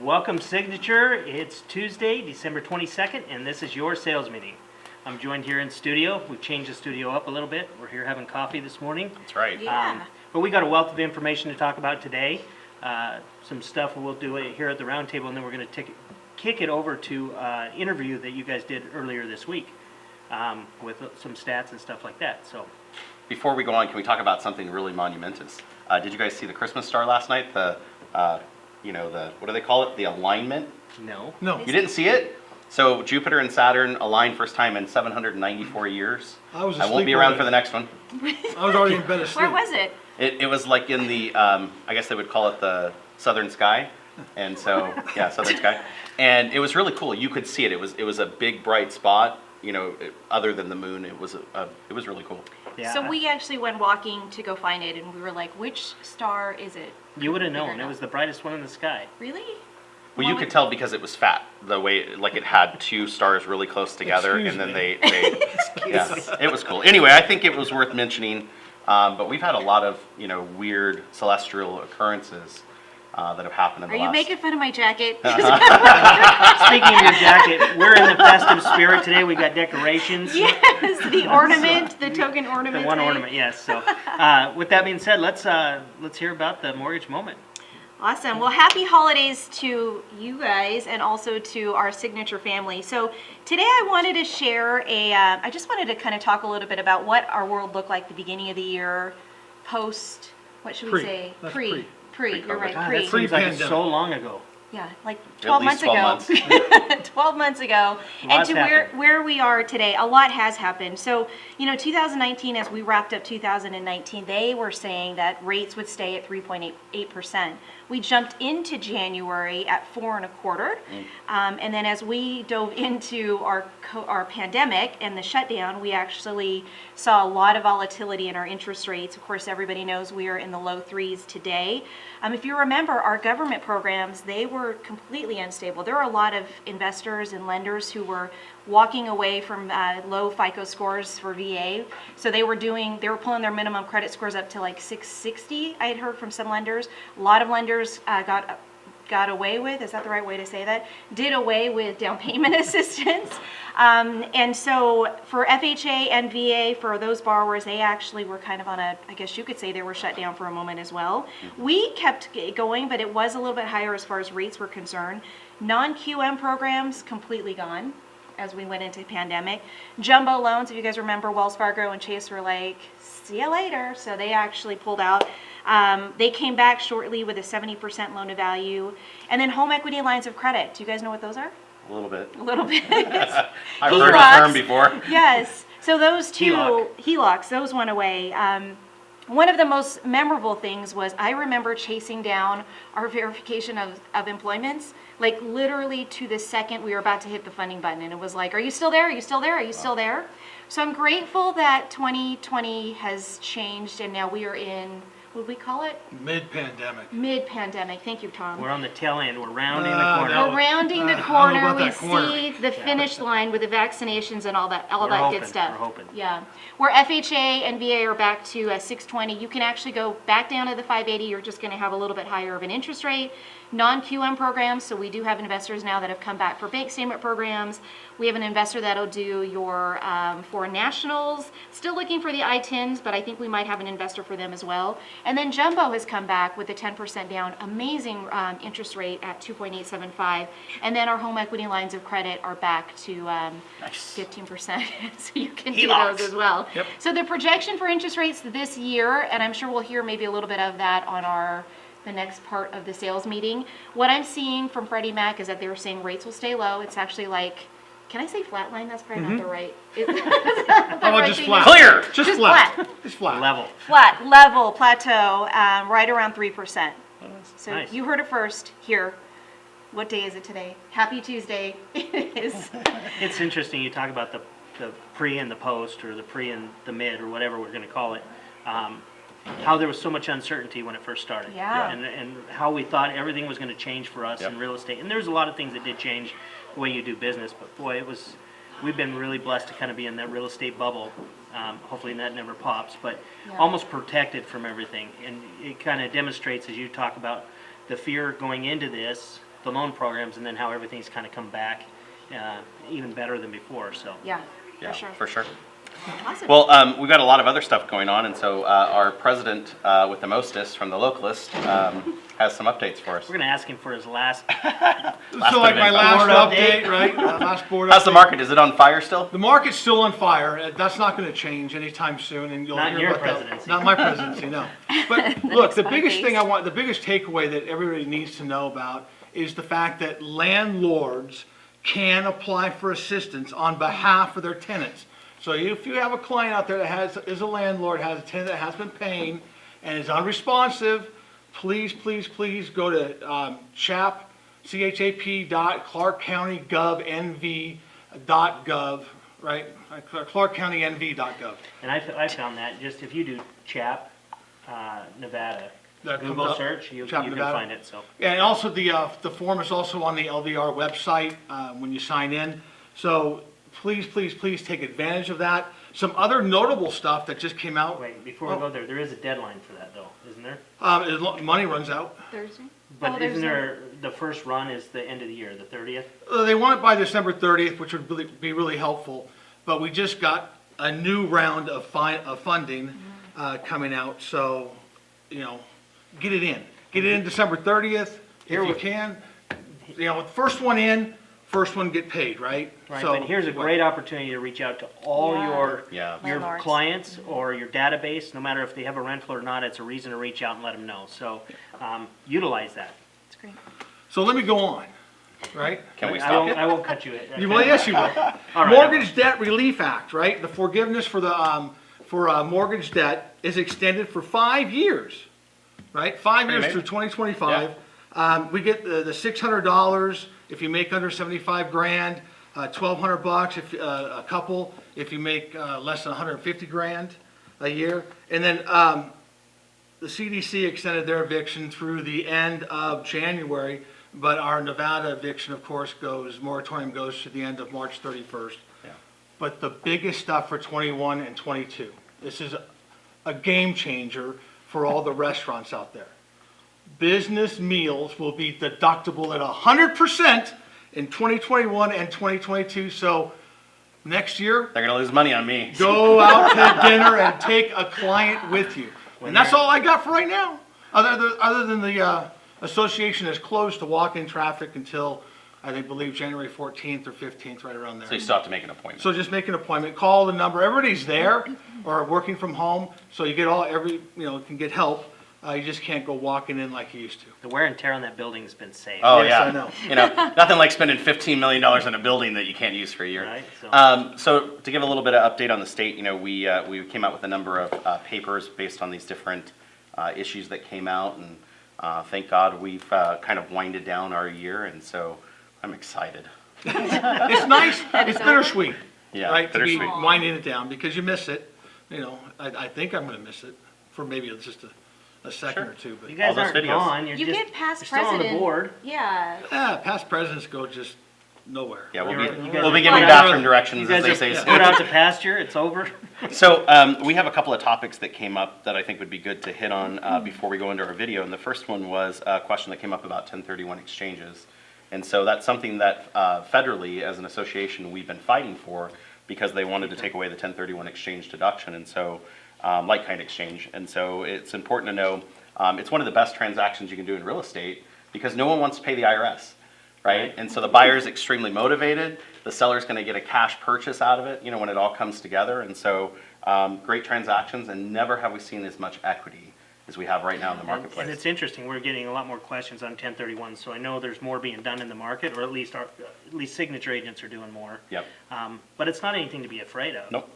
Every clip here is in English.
Welcome Signature. It's Tuesday, December 22nd, and this is your sales meeting. I'm joined here in studio. We've changed the studio up a little bit. We're here having coffee this morning. That's right. Yeah. But we got a wealth of information to talk about today. Some stuff we'll do here at the roundtable, and then we're going to kick it over to an interview that you guys did earlier this week with some stats and stuff like that. So, Before we go on, can we talk about something really monumentous? Did you guys see the Christmas star last night? The what do they call it? The alignment? no. No, You didn't see it? So Jupiter and Saturn aligned first time in 794 years. I was I won't asleep be around already. for the next one. I was already in bed asleep. Where was it? It was like in the, I guess they would call it the southern sky. And so, yeah, southern sky. And it was really cool. You could see it. It was a big bright spot. Other than the moon, it was really cool. Yeah. So we actually went walking to go find it, and we were like, which star is it? You would have Figure known. it It out. was the brightest one in the sky. Really? Well, you could tell because it was fat, the way, like it had two stars really close together, Excuse and then me. yeah, it was cool. Anyway, I think it was worth mentioning, but we've had a lot of, weird celestial occurrences that have happened in the Are you last. making fun of my jacket? Speaking of your jacket, we're in the festive spirit today. We got decorations. Yes, the ornament, the token ornament. The one today. ornament, yes. So, with that being said, let's hear about the mortgage moment. Awesome. Well, happy holidays to you guys and also to our Signature family. So today I wanted to share I just wanted to kind of talk a little bit about what our world looked like at the beginning of the year, post, what should we Pre. say? That's Pre. pre. Pre, you're right, God, pre. that seems like it's Pre-pandemic. so long ago. Yeah, like At 12 least months 12 ago. months. 12 months ago. And Lots to happened. where we are today, a lot has happened. So, 2019, as we wrapped up 2019, they were saying that rates would stay at 3.8%. We jumped into January at 4.25%. And then as we dove into our pandemic and the shutdown, we actually saw a lot of volatility in our interest rates. Of course, everybody knows we are in the low threes today. If you remember, our government programs, they were completely unstable. There are a lot of investors and lenders who were walking away from low FICO scores for VA. So they were pulling their minimum credit scores up to like 660, I had heard from some lenders. A lot of lenders got away with, is that the right way to say that? Did away with down payment assistance. And so for FHA and VA, for those borrowers, they actually were kind of on I guess you could say they were shut down for a moment as well. We kept going, but it was a little bit higher as far as rates were concerned. Non-QM programs, completely gone as we went into the pandemic. Jumbo loans, if you guys remember, Wells Fargo and Chase were like, see you later. So they actually pulled out. They came back shortly with a 70% loan to value. And then home equity lines of credit. Do you guys know what those are? A little bit. A little bit. I've heard the HELOCs. term before. Yes. So those two, HELOC. HELOCs, those went away. One of the most memorable things was I remember chasing down our verification of employments, like literally to the second we were about to hit the funding button. And it was like, are you still there? Are you still there? Are you still there? So I'm grateful that 2020 has changed and now we are in, what would we call it? Mid-pandemic. Mid-pandemic. Thank you, Tom. We're on the tail end. We're rounding the corner. no. We're rounding the I don't know corner. about We that corner. see the finish line with the vaccinations and all that We're good hoping, stuff. we're hoping. Yeah. Where FHA and VA are back to 620, you can actually go back down to the 580. You're just going to have a little bit higher of an interest rate. Non-QM programs, so we do have investors now that have come back for bank statement programs. We have an investor that'll do your foreign nationals. Still looking for the I-10s, but I think we might have an investor for them as well. And then Jumbo has come back with a 10% down, amazing interest rate at 2.875. And then our home equity lines of credit are back to 15%, so you can do HELOCs. those as well. Yep. So the projection for interest rates this year, and I'm sure we'll hear maybe a little bit of that on the next part of the sales meeting. What I'm seeing from Freddie Mac is that they were saying rates will stay low. It's actually like, can I say flatline? That's probably not the right. How about just flat? Clear! Just flat. Just flat. Level. Flat, level, plateau, right around 3%. So Nice. you heard it first here. What day is it today? Happy Tuesday. It is. It's interesting. You talk about the pre and the post, or the pre and the mid, or whatever we're going to call it. How there was so much uncertainty when it first started. Yeah. And how we thought everything was going to change for us Yep. in real estate. And there's a lot of things that did change the way you do business. But boy, we've been really blessed to kind of be in that real estate bubble. Hopefully that never pops, but Yeah. almost protected from everything. And it kind of demonstrates, as you talk about the fear going into this, the loan programs and then how everything's kind of come back even better than before, so. Yeah, Yeah, for sure. for sure. Awesome. Well, we've got a lot of other stuff going on, and so our president with the mostest from the localist has some updates for us. We're gonna ask him for his last, So like my info. last Board update, update. right? Last board How's the update. market? Is it on fire still? The market's still on fire. That's not going to change anytime soon, and you'll Not hear your about that. presidency. Not my presidency, no. But look, the next biggest thing phase. the biggest takeaway that everybody needs to know about is the fact that landlords can apply for assistance on behalf of their tenants. So if you have a client out there that is a landlord, has a tenant that has been paying and is unresponsive, please go to Chap.ClarkCounty.NV.gov, right? ClarkCounty.NV.gov. and I found that, just if you do Chap, Nevada, That comes Google up, search, you Chap, can Nevada. find it, so. Yeah, and also the form is also on the LVR website when you sign in. So please take advantage of that. Some other notable stuff that just came out. Wait, before we go there is a deadline for that though, isn't there? Money runs out. Thursday? But Oh, there's isn't there, the first run is the end of the year, the 30th? They want it by December 30th, which would be really helpful. But we just got a new round of funding coming out, so get it in. Get it in December 30th if you can. First one in, first one get paid, right? Right, So, but here's a great opportunity to reach out to all Yeah. your Landlords. clients or your database, no matter if they have a rental or not, it's a reason to reach out and let them know. So utilize that. It's great. So let me go on, right? Can we I stop? won't, I won't cut you. Well, yes, you will. All right. Mortgage Debt Relief Act, right? The forgiveness for mortgage debt is extended for 5 years, right? 5 years amazing. through 2025. We get the $600 if you make under 75 grand, $1,200 if a couple if you make less than 150 grand a year, and then the CDC extended their eviction through the end of January, but our Nevada eviction, of course, moratorium goes to the end of March 31st. Yeah. But the biggest stuff for 21 and 22, this is a game changer for all the restaurants out there. Business meals will be deductible at 100% in 2021 and 2022. So next year, They're gonna lose money on me. go out to dinner and take a client with you. And that's all I got for right now. Other than the association is closed to walk-in traffic until, I believe, January 14th or 15th, right around there. So you still have to make an appointment. So just make an appointment, call the number. Everybody's there or working from home, so you get can get help. You just can't go walking in like you used to. The wear and tear on that building has been saved. Oh, Yes, yeah. I know. Nothing like spending $15 million in a building that you can't use for a year. Right, So to give a little bit of update on the state, we came out with a number of papers based on these different issues that came out, and thank God we've kind of winded down our year, and so I'm excited. It's nice. It's bittersweet, Yeah, right? To be bittersweet. winding it down because you miss it. I think I'm going to miss it for maybe just a second Sure. or two. But You guys All those aren't videos. gone, You get past you're still on president. the board. Yeah. past presidents go just nowhere. Yeah, we'll You be guys giving are- bathroom You directions, as guys they are say. put soon. out to pasture, it's over. So we have a couple of topics that came up that I think would be good to hit on before we go into our video. And the first one was a question that came up about 1031 exchanges. And so that's something that federally, as an association, we've been fighting for because they wanted to take away the 1031 exchange deduction, and so like-kind exchange. And so it's important to know it's one of the best transactions you can do in real estate because no one wants to pay the IRS. Right? And so the buyer's extremely motivated. The seller's going to get a cash purchase out of it, when it all comes together. And so great transactions, and never have we seen as much equity as we have right now in the And marketplace. it's interesting, we're getting a lot more questions on 1031, so I know there's more being done in the market, or at least signature agents are doing more. Yep. But it's not anything to be afraid of. Nope.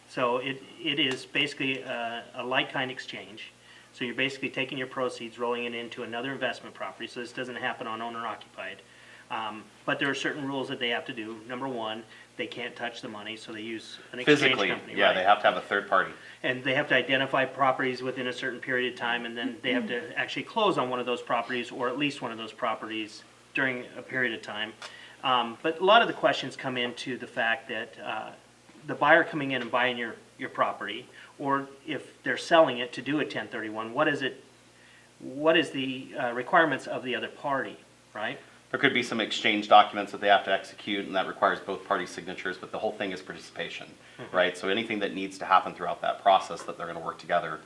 So it is basically a like-kind exchange. So you're basically taking your proceeds, rolling it into another investment property, so this doesn't happen on owner-occupied. But there are certain rules that they have to do. Number one, they can't touch the money, so they use an exchange Physically, company. yeah, right? they have to have a third party. And they have to identify properties within a certain period of time, and then they have to actually close on one of those properties, or at least one of those properties during a period of time. But a lot of the questions come into the fact that the buyer coming in and buying your property, or if they're selling it to do a 1031, what is the requirements of the other party, right? There could be some exchange documents that they have to execute, and that requires both parties' signatures, but the whole thing is participation, right? So anything that needs to happen throughout that process that they're going to work together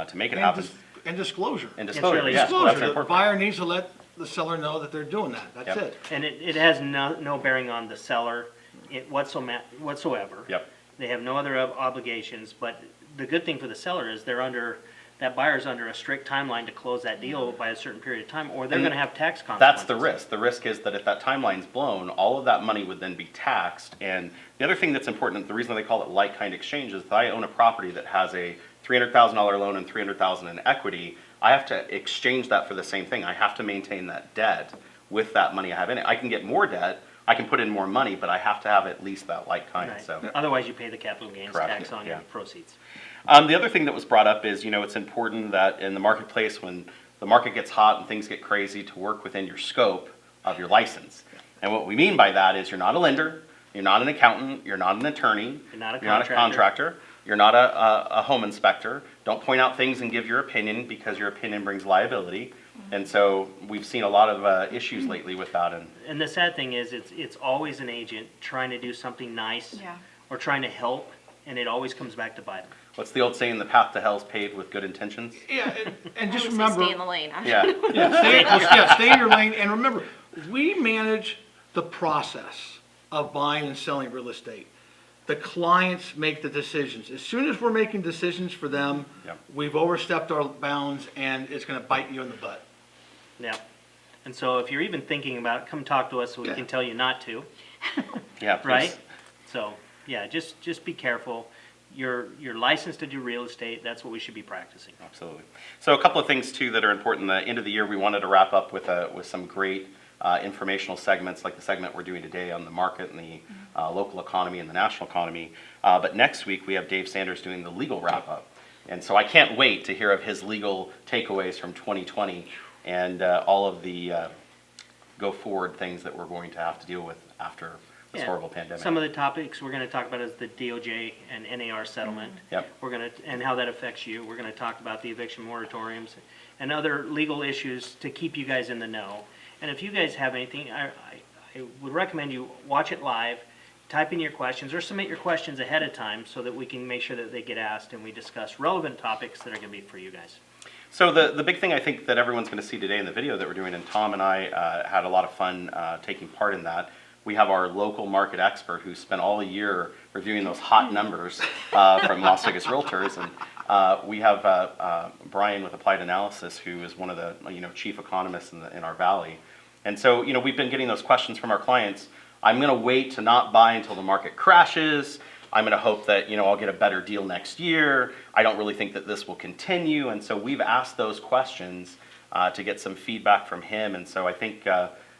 to make it happen. And disclosure. And disclosure, really yes, well, that's Disclosure, the important. buyer needs to let the seller know that they're doing that, that's Yep. it. And it has no bearing on the seller whatsoever. Yep. They have no other obligations, but the good thing for the seller is that buyer's under a strict timeline to close that deal by a certain period of time, or they're And gonna have tax consequences. That's the risk. The risk is that if that timeline's blown, all of that money would then be taxed. And the other thing that's important, the reason they call it like-kind exchange, is if I own a property that has a $300,000 loan and $300,000 in equity, I have to exchange that for the same thing. I have to maintain that debt with that money I have in it. I can get more debt, I can put in more money, but I have to have at least that like-kind, Right. so. Otherwise, you pay the capital gains Correct. tax on your Yeah. proceeds. The other thing that was brought up is, it's important that in the marketplace, when the market gets hot and things get crazy, to work within your scope of your license. And what we mean by that is you're not a lender, you're not an accountant, you're not an attorney, You're not a contractor, you're not a home inspector. Don't point out things and give your opinion, because your opinion brings liability. And so we've seen a lot of issues lately with that. And the sad thing is, it's always an agent trying to do something nice Yeah. or trying to help, and it always comes back to bite them. What's the old saying? The path to hell's paved with good intentions. Yeah, and just I would say remember. stay in the lane. Yeah. Stay in your lane, and remember, we manage the process of buying and selling real estate. The clients make the decisions. As soon as we're making decisions for them, Yep. we've overstepped our bounds, and it's gonna bite you in the butt. Yeah. And so if you're even thinking about it, come talk to us so we Yeah. can tell you not to, Yeah, please. right? So, yeah, just be careful. You're licensed to do real estate, that's what we should be practicing. Absolutely. So a couple of things too that are important. The end of the year, we wanted to wrap up with some great informational segments, like the segment we're doing today on the market and the local economy and the national economy. But next week we have Dave Sanders doing the legal wrap up, and so I can't wait to hear of his legal takeaways from 2020 and all of the go forward things that we're going to have to deal with after this Yeah. horrible pandemic. Some of the topics we're gonna talk about is the DOJ and NAR settlement. Yep. And how that affects you. We're gonna talk about the eviction moratoriums and other legal issues to keep you guys in the know. And if you guys have anything, I would recommend you watch it live, type in your questions, or submit your questions ahead of time so that we can make sure that they get asked and we discuss relevant topics that are gonna be for you guys. So the big thing I think that everyone's going to see today in the video that we're doing, and Tom and I had a lot of fun taking part in that. We have our local market expert who spent all year reviewing those hot numbers from Las Vegas Realtors, and we have Brian with Applied Analysis, who is one of the chief economists in our valley. And so we've been getting those questions from our clients. I'm going to wait to not buy until the market crashes. I'm going to hope that I'll get a better deal next year. I don't really think that this will continue. And so we've asked those questions to get some feedback from him. And so I think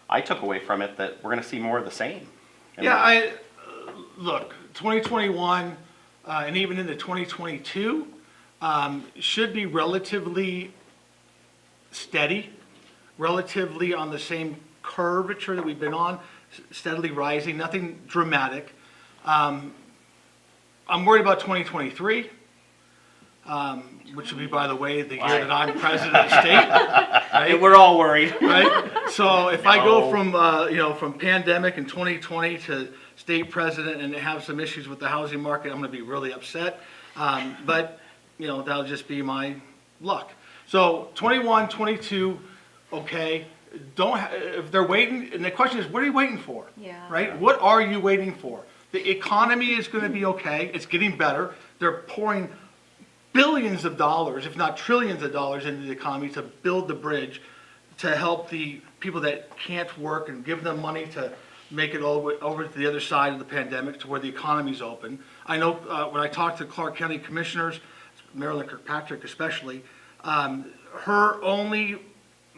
I took away from it that we're going to see more of the same. And Yeah, look, 2021 and even into 2022 should be relatively steady, relatively on the same curvature that we've been on, steadily rising, nothing dramatic. I'm worried about 2023, which will be, by the way, the year that I'm president of the state. Right? We're all worried. Right? So if I No. go from pandemic in 2020 to state president and have some issues with the housing market, I'm gonna be really upset. But that'll just be my luck. So 21, 22, okay. If they're waiting, and the question is, what are you waiting for? Yeah. Right? What are you waiting for? The economy is gonna be okay. It's getting better. They're pouring billions of dollars, if not trillions of dollars, into the economy to build the bridge, to help the people that can't work and give them money to make it all over to the other side of the pandemic, to where the economy's open. I know when I talk to Clark County commissioners, Marilyn Kirkpatrick especially, her only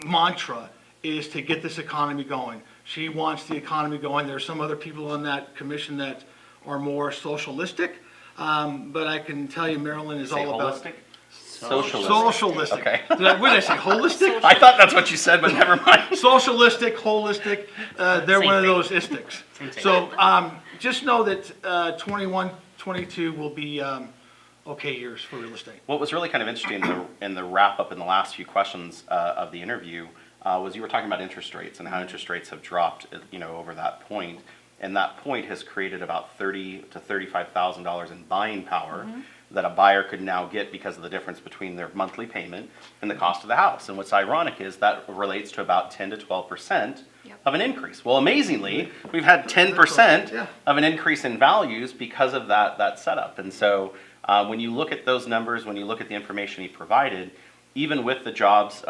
mantra is to get this economy going. She wants the economy going. There's some other people on that commission that are more socialistic, but I can tell you Marilyn is say all about holistic? Socialistic. socialistic. Okay. What did I say? Holistic? I thought that's what you said, but never mind. Socialistic, holistic, they're Same one of thing. those istics. Same thing. So just know that 21, 22 will be okay years for real estate. What was really kind of interesting in the wrap up in the last few questions of the interview, was you were talking about interest rates and how interest rates have dropped, over that point. And that point has created about $30,000 to $35,000 in buying power that a buyer could now get because of the difference between their monthly payment and the cost of the house. And what's ironic is that relates to about 10 to 12% of an increase. Well, amazingly, we've had 10% of an increase in values because of that setup. And so when you look at those numbers, when you look at the information he provided, even with the jobs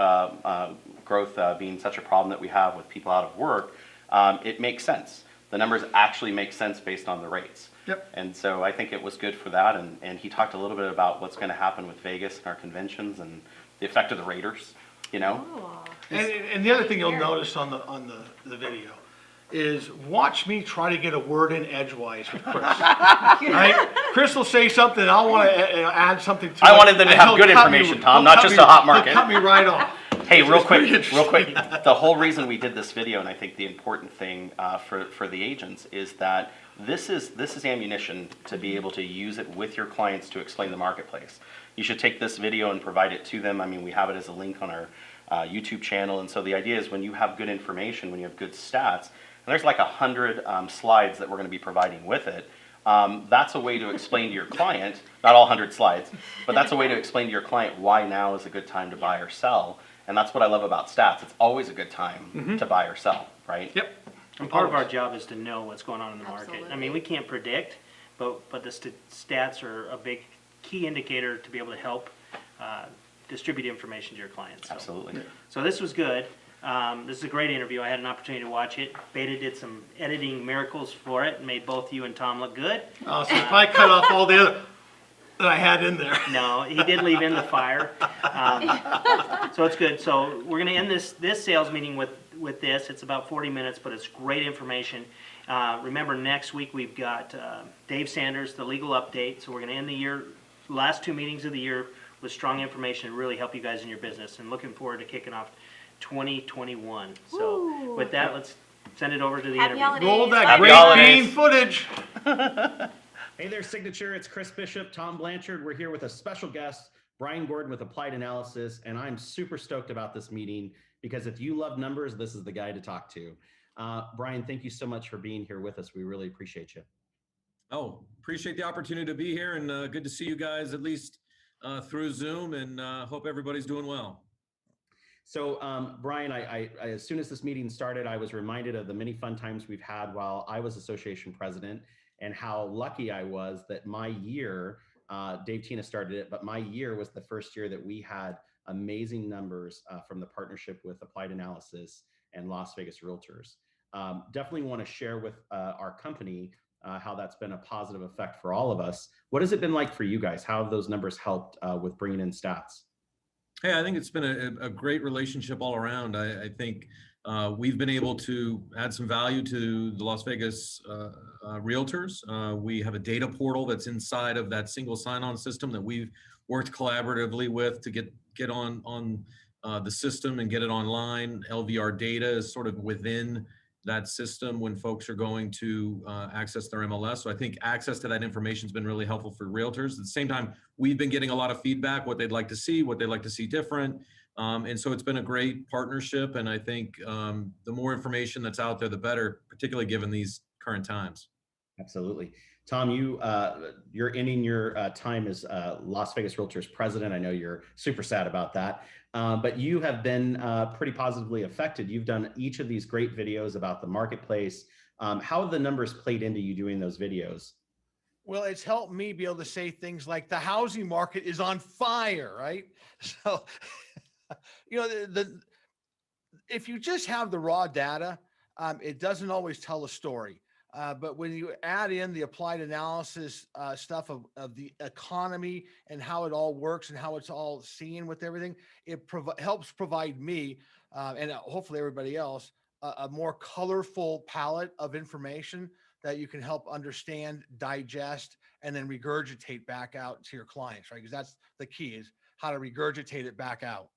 growth being such a problem that we have with people out of work, it makes sense. The numbers actually make sense based on the rates. Yep. And so I think it was good for that. And he talked a little bit about what's going to happen with Vegas and our conventions and the effect of the Raiders, And the other thing you'll notice on the video is watch me try to get a word in edgewise with Chris. Right? Chris will say something, and I'll want to add something to it. I wanted them to and have he'll good cut me- information, Tom, he'll not cut just me- a hot he'll market. cut me right off. Hey, It's real pretty quick, interesting. the whole reason we did this video, and I think the important thing for the agents is that this is ammunition to be able to use it with your clients to explain the marketplace. You should take this video and provide it to them. I mean, we have it as a link on our YouTube channel, and so the idea is when you have good information, when you have good stats, and there's like 100 slides that we're going to be providing with it, that's a way to explain to your client, not all 100 slides, but that's a way to explain to your client why now is a good time to buy or sell. And that's what I love about stats. It's always a good time to buy or sell, right? Yep. And part of our job is to know what's going on in the market. I Absolutely. mean, we can't predict, but the stats are a big key indicator to be able to help distribute information to your clients. So. Absolutely. So this was good. This is a great interview. I had an opportunity to watch it. Beta did some editing miracles for it and made both you and Tom look good. Oh, so if I cut off all the other that I had in there. No, he did leave in the fire. So it's good. So we're going to end this sales meeting with this. It's about 40 minutes, but it's great information. Remember, next week we've got Dave Sanders, the legal update. So we're going to end the year, last two meetings of the year, with strong information to really help you guys in your business. And looking forward to kicking off 2021. So Woo. with that, let's send it over to the Happy interview. holidays. Roll that Happy great holidays. bean footage. Hey there, Signature. It's Chris Bishop, Tom Blanchard. We're here with a special guest, Brian Gordan with Applied Analysis, and I'm super stoked about this meeting because if you love numbers, this is the guy to talk to. Brian, thank you so much for being here with us. We really appreciate you. Oh, appreciate the opportunity to be here and good to see you guys at least through Zoom and hope everybody's doing well. So, Brian, I as soon as this meeting started, I was reminded of the many fun times we've had while I was association president and how lucky I was that my year, Dave Tina started it, but my year was the first year that we had amazing numbers from the partnership with Applied Analysis and Las Vegas Realtors. Definitely want to share with our company how that's been a positive effect for all of us. What has it been like for you guys? How have those numbers helped with bringing in stats? Hey, I think it's been a great relationship all around. I think we've been able to add some value to the Las Vegas realtors. We have a data portal that's inside of that single sign-on system that we've worked collaboratively with to get on the system and get it online. LVR data is sort of within that system when folks are going to access their MLS. So I think access to that information has been really helpful for realtors. At the same time, we've been getting a lot of feedback, what they'd like to see, what they'd like to see different. And so it's been a great partnership. And I think the more information that's out there, the better, particularly given these current times. Absolutely. Tom, you're ending your time as Las Vegas Realtors president. I know you're super sad about that, but you have been pretty positively affected. You've done each of these great videos about the marketplace. How have the numbers played into you doing those videos? Well, it's helped me be able to say things like the housing market is on fire, right? So, if you just have the raw data, it doesn't always tell a story. But when you add in the applied analysis stuff of the economy and how it all works and how it's all seen with everything, it helps provide me and hopefully everybody else a more colorful palette of information that you can help understand, digest, and then regurgitate back out to your clients, right? Because that's the key, is how to regurgitate it back out.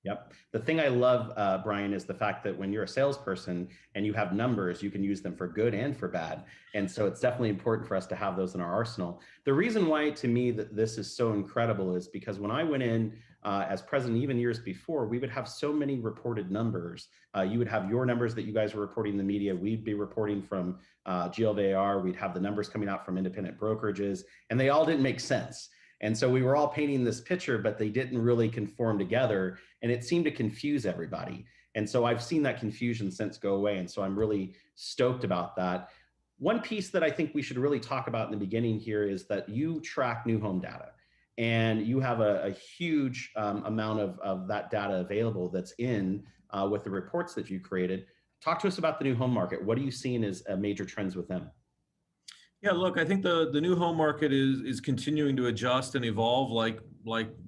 Yep. The thing I love, Brian, is the fact that when you're a salesperson and you have numbers, you can use them for good and for bad. And so it's definitely important for us to have those in our arsenal. The reason why, to me, that this is so incredible is because when I went in as president, even years before, we would have so many reported numbers. You would have your numbers that you guys were reporting in the media. We'd be reporting from GLVAR. We'd have the numbers coming out from independent brokerages, and they all didn't make sense. And so we were all painting this picture, but they didn't really conform together. And it seemed to confuse everybody. And so I've seen that confusion since go away. And so I'm really stoked about that. One piece that I think we should really talk about in the beginning here is that you track new home data. And you have a huge amount of that data available that's in with the reports that you created. Talk to us about the new home market. What are you seeing as major trends with them? Yeah, look, I think the new home market is continuing to adjust and evolve like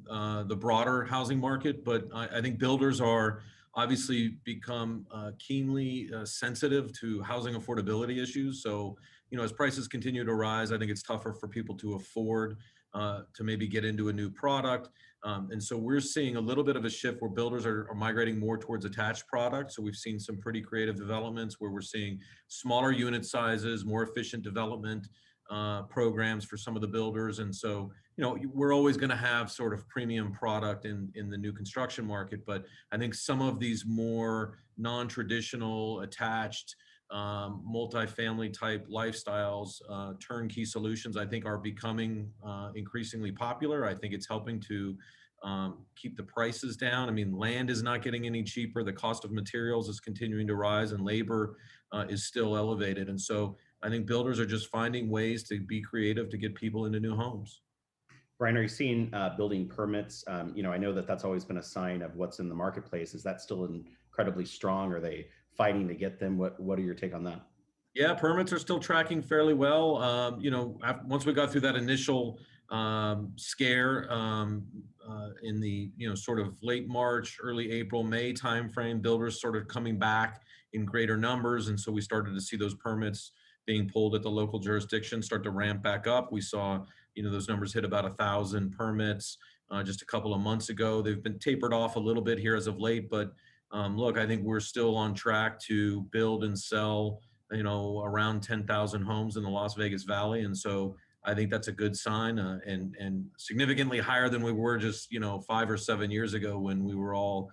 the broader housing market, but I think builders are obviously become keenly sensitive to housing affordability issues. So, as prices continue to rise, I think it's tougher for people to afford to maybe get into a new product. And so we're seeing a little bit of a shift where builders are migrating more towards attached products. So we've seen some pretty creative developments where we're seeing smaller unit sizes, more efficient development programs for some of the builders. And so, we're always going to have sort of premium product in the new construction market. But I think some of these more non-traditional attached multifamily type lifestyles, turnkey solutions, I think are becoming increasingly popular. I think it's helping to keep the prices down. I mean, land is not getting any cheaper. The cost of materials is continuing to rise, and labor is still elevated. And so I think builders are just finding ways to be creative to get people into new homes. Brian, are you seeing building permits? I know that that's always been a sign of what's in the marketplace. Is that still incredibly strong? Are they fighting to get them? What are your take on that? Yeah, permits are still tracking fairly well. Once we got through that initial scare in the sort of late March, early April, May timeframe, builders sort of coming back in greater numbers, and so we started to see those permits being pulled at the local jurisdiction start to ramp back up. We saw those numbers hit about 1,000 permits just a couple of months ago. They've been tapered off a little bit here as of late, but look, I think we're still on track to build and sell around 10,000 homes in the Las Vegas Valley. And so I think that's a good sign and significantly higher than we were just, 5 or 7 years ago when we were all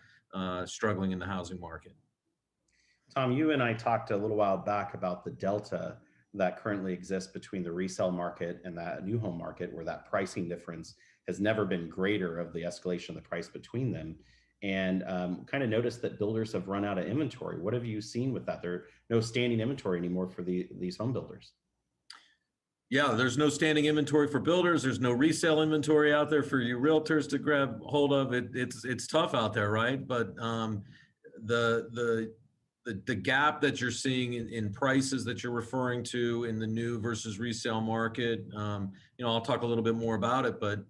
struggling in the housing market. Tom, you and I talked a little while back about the delta that currently exists between the resale market and that new home market, where that pricing difference has never been greater of the escalation of the price between them. And kind of noticed that builders have run out of inventory. What have you seen with that? There's no standing inventory anymore for these home builders. Yeah, there's no standing inventory for builders. There's no resale inventory out there for you realtors to grab hold of. It's tough out there, right? But the gap that you're seeing in prices that you're referring to in the new versus resale market, I'll talk a little bit more about it, but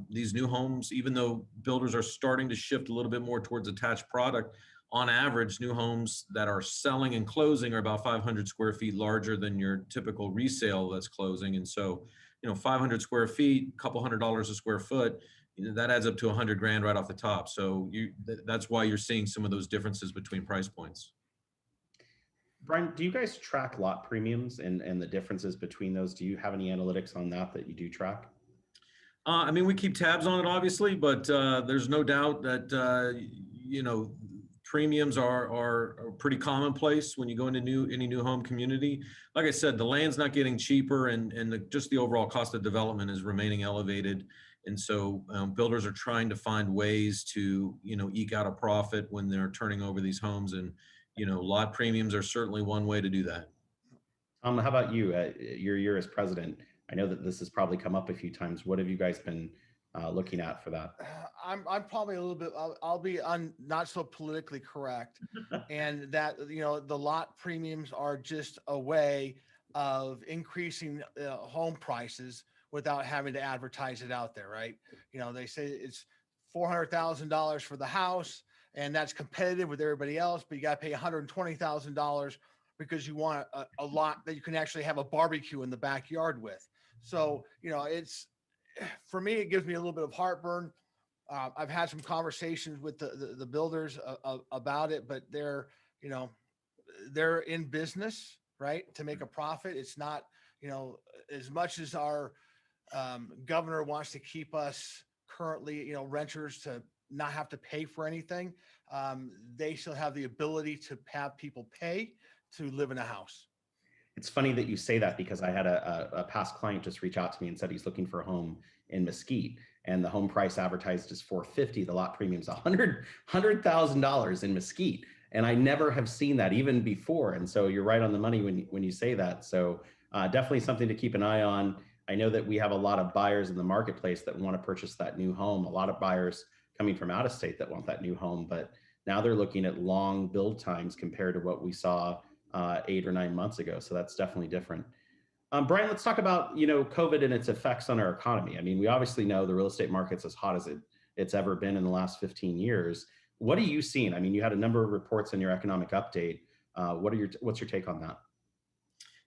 these new homes, even though builders are starting to shift a little bit more towards attached product, on average, new homes that are selling and closing are about 500 square feet larger than your typical resale that's closing. And so, 500 square feet, a couple $100s a square foot, that adds up to $100,000 right off the top. So that's why you're seeing some of those differences between price points. Brian, do you guys track lot premiums and the differences between those? Do you have any analytics on that you do track? We keep tabs on it, obviously, but there's no doubt that, premiums are pretty commonplace when you go into any new home community. Like I said, the land's not getting cheaper and just the overall cost of development is remaining elevated. And so builders are trying to find ways to, eke out a profit when they're turning over these homes. And, lot premiums are certainly one way to do that. How about you? Your year as president, I know that this has probably come up a few times. What have you guys been looking at for that? I'm probably a little bit, I'll be not so politically correct. And that, the lot premiums are just a way of increasing home prices without having to advertise it out there, right? They say it's $400,000 for the house, and that's competitive with everybody else, but you got to pay $120,000 because you want a lot that you can actually have a barbecue in the backyard with. So, for me, it gives me a little bit of heartburn. I've had some conversations with the builders about it, but they're, you know, they're in business, right, to make a profit. It's not, you know, as much as our governor wants to keep us currently, you know, renters to not have to pay for anything. They still have the ability to have people pay to live in a house. It's funny that you say that because I had a past client just reach out to me and said he's looking for a home in Mesquite, and the home price advertised is $450. The lot premium's $100,000 in Mesquite, and I never have seen that even before. And so you're right on the money when you say that. So definitely something to keep an eye on. I know that we have a lot of buyers in the marketplace that want to purchase that new home. A lot of buyers coming from out of state that want that new home, but now they're looking at long build times compared to what we saw 8 or 9 months ago. So that's definitely different. Brian, let's talk about, you know, COVID and its effects on our economy. I mean, we obviously know the real estate market's as hot as it's ever been in the last 15 years. What are you seeing? I mean, you had a number of reports in your economic update. What's your take on that?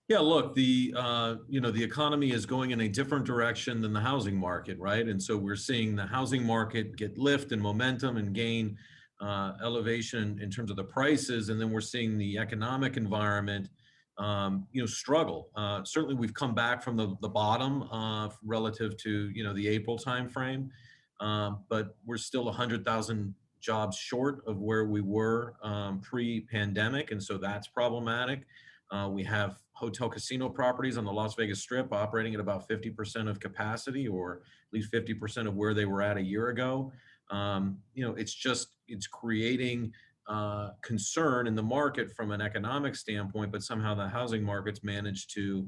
Yeah, look, you know, the economy is going in a different direction than the housing market, right? And so we're seeing the housing market get lift and momentum and gain elevation in terms of the prices, and then we're seeing the economic environment, you know, struggle. Certainly, we've come back from the bottom relative to, you know, the April timeframe, but we're still 100,000 jobs short of where we were pre-pandemic, and so that's problematic. We have hotel casino properties on the Las Vegas Strip operating at about 50% of capacity, or at least 50% of where they were at a year ago. You know, it's creating concern in the market from an economic standpoint, but somehow the housing market's managed to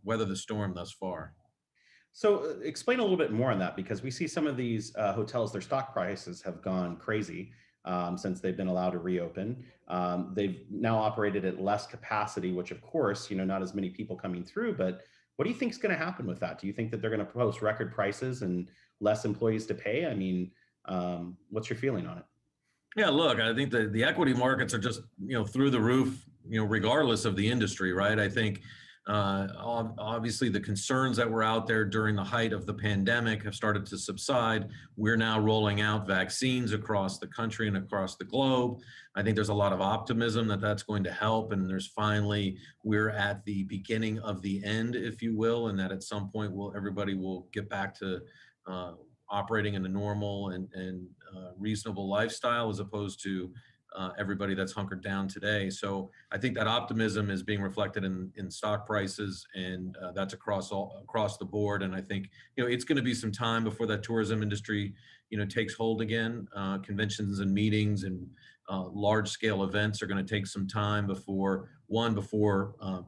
weather the storm thus far. So explain a little bit more on that, because we see some of these hotels, their stock prices have gone crazy since they've been allowed to reopen. They've now operated at less capacity, which of course, you know, not as many people coming through, but what do you think is going to happen with that? Do you think that they're going to post record prices and less employees to pay? I mean, what's your feeling on it? Yeah, look, I think the equity markets are just, you know, through the roof, you know, regardless of the industry, right? I think obviously the concerns that were out there during the height of the pandemic have started to subside. We're now rolling out vaccines across the country and across the globe. I think there's a lot of optimism that that's going to help, and we're at the beginning of the end, if you will, and that at some point everybody will get back to operating in a normal and reasonable lifestyle, as opposed to everybody that's hunkered down today. So I think that optimism is being reflected in stock prices, and that's across the board. And I think, you know, it's going to be some time before that tourism industry, you know, takes hold again. Conventions and meetings and large scale events are going to take some time before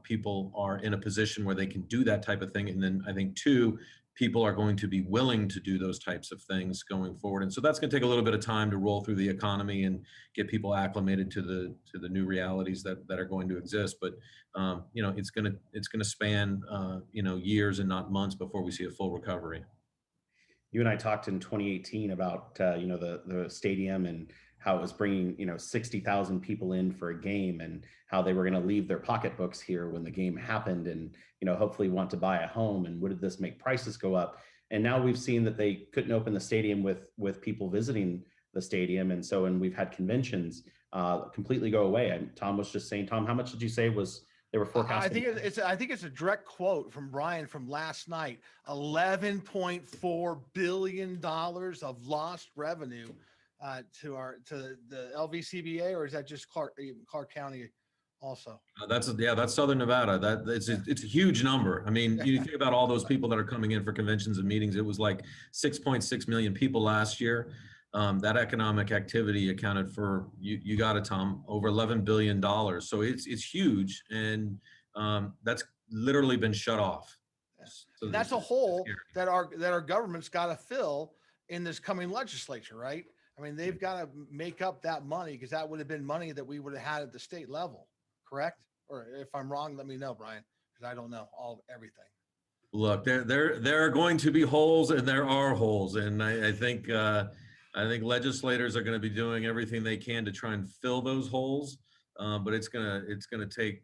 people are in a position where they can do that type of thing. And then I think two, people are going to be willing to do those types of things going forward. And so that's going to take a little bit of time to roll through the economy and get people acclimated to the new realities that are going to exist. But you know, it's going to span you know, years and not months before we see a full recovery. You and I talked in 2018 about you know, the stadium and how it was bringing, you know, 60,000 people in for a game, and how they were going to leave their pocketbooks here when the game happened, and, you know, hopefully want to buy a home. And would this make prices go up? And now we've seen that they couldn't open the stadium with people visiting the stadium, and we've had conventions completely go away. And Tom was just saying, Tom, how much did you say was they were forecasting? I think it's a direct quote from Brian from last night. $11.4 billion of lost revenue to the LVCBA, or is that just Clark County also? That's Southern Nevada. It's a huge number. I mean, you think about all those people that are coming in for conventions and meetings. It was like 6.6 million people last year. That economic activity accounted for, you got it, Tom, over $11 billion. So it's huge, and that's literally been shut off. So that's a hole that our government's got to fill in this coming legislature, right? I mean, they've got to make up that money, because that would have been money that we would have had at the state level, correct? Or if I'm wrong, let me know, Brian, because I don't know everything. Look, there are going to be holes, and there are holes, and I think legislators are going to be doing everything they can to try and fill those holes. But it's gonna take